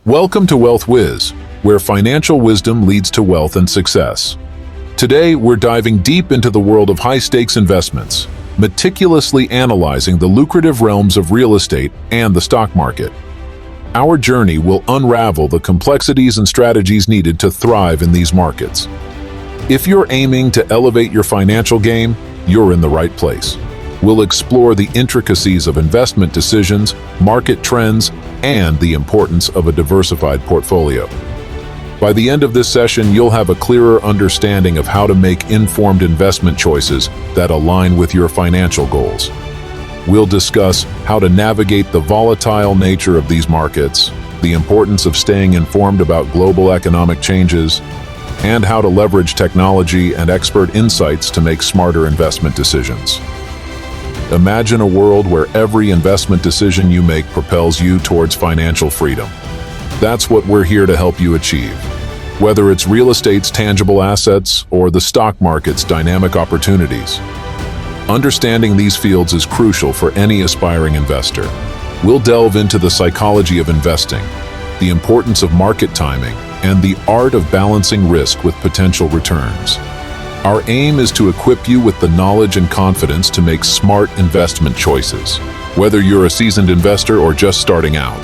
Welcome to Wealth Wiz, where financial wisdom leads to wealth and success. Today, we're diving deep into the world of high-stakes investments, meticulously analyzing the lucrative realms of real estate and the stock market. Our journey will unravel the complexities and strategies needed to thrive in these markets. If you're aiming to elevate your financial game, you're in the right place. We'll explore the intricacies of investment decisions, market trends, and the importance of a diversified portfolio. By the end of this session, you'll have a clearer understanding of how to make informed investment choices that align with your financial goals. We'll discuss how to navigate the volatile nature of these markets, the importance of staying informed about global economic changes, and how to leverage technology and expert insights to make smarter investment decisions. Imagine a world where every investment decision you make propels you towards financial freedom. That's what we're here to help you achieve. Whether it's real estate's tangible assets or the stock market's dynamic opportunities, understanding these fields is crucial for any aspiring investor. We'll delve into the psychology of investing, the importance of market timing, and the art of balancing risk with potential returns. Our aim is to equip you with the knowledge and confidence to make smart investment choices, whether you're a seasoned investor or just starting out.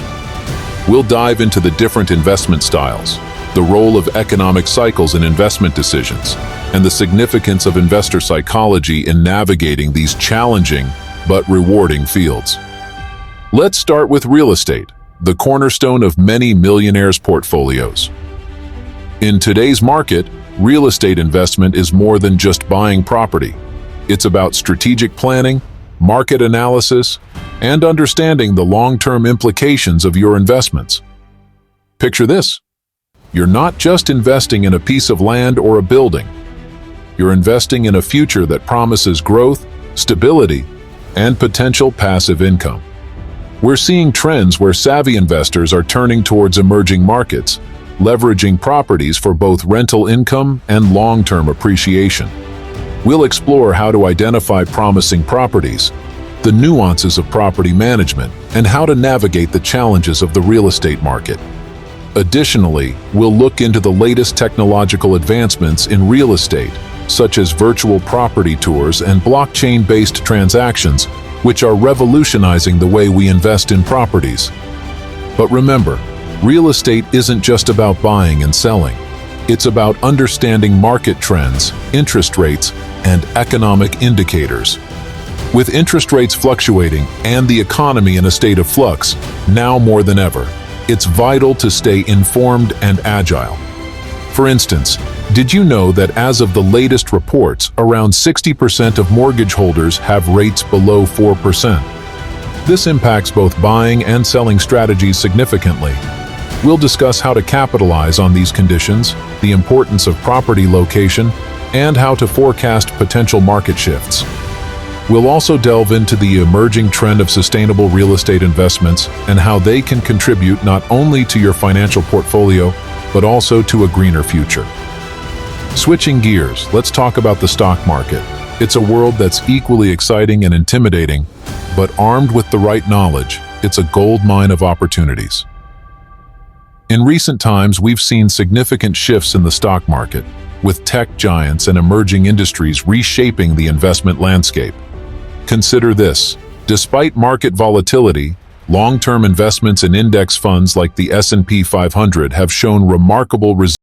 We'll dive into the different investment styles, the role of economic cycles in investment decisions, and the significance of investor psychology in navigating these challenging but rewarding fields. Let's start with real estate, the cornerstone of many millionaires' portfolios. In today's market, real estate investment is more than just buying property. It's about strategic planning, market analysis, and understanding the long-term implications of your investments. Picture this. You're not just investing in a piece of land or a building. You're investing in a future that promises growth, stability, and potential passive income. We're seeing trends where savvy investors are turning towards emerging markets, leveraging properties for both rental income and long-term appreciation. We'll explore how to identify promising properties, the nuances of property management, and how to navigate the challenges of the real estate market. Additionally, we'll look into the latest technological advancements in real estate, such as virtual property tours and blockchain-based transactions, which are revolutionizing the way we invest in properties. But remember, real estate isn't just about buying and selling. It's about understanding market trends, interest rates, and economic indicators. With interest rates fluctuating and the economy in a state of flux, now more than ever, it's vital to stay informed and agile. For instance, did you know that as of the latest reports, around 60% of mortgage holders have rates below 4%? This impacts both buying and selling strategies significantly. We'll discuss how to capitalize on these conditions, the importance of property location, and how to forecast potential market shifts. We'll also delve into the emerging trend of sustainable real estate investments and how they can contribute not only to your financial portfolio, but also to a greener future. Switching gears, let's talk about the stock market. It's a world that's equally exciting and intimidating, but armed with the right knowledge, it's a gold mine of opportunities. In recent times, we've seen significant shifts in the stock market, with tech giants and emerging industries reshaping the investment landscape. Consider this. Despite market volatility, long-term investments in index funds like the S&P 500 have shown remarkable resilience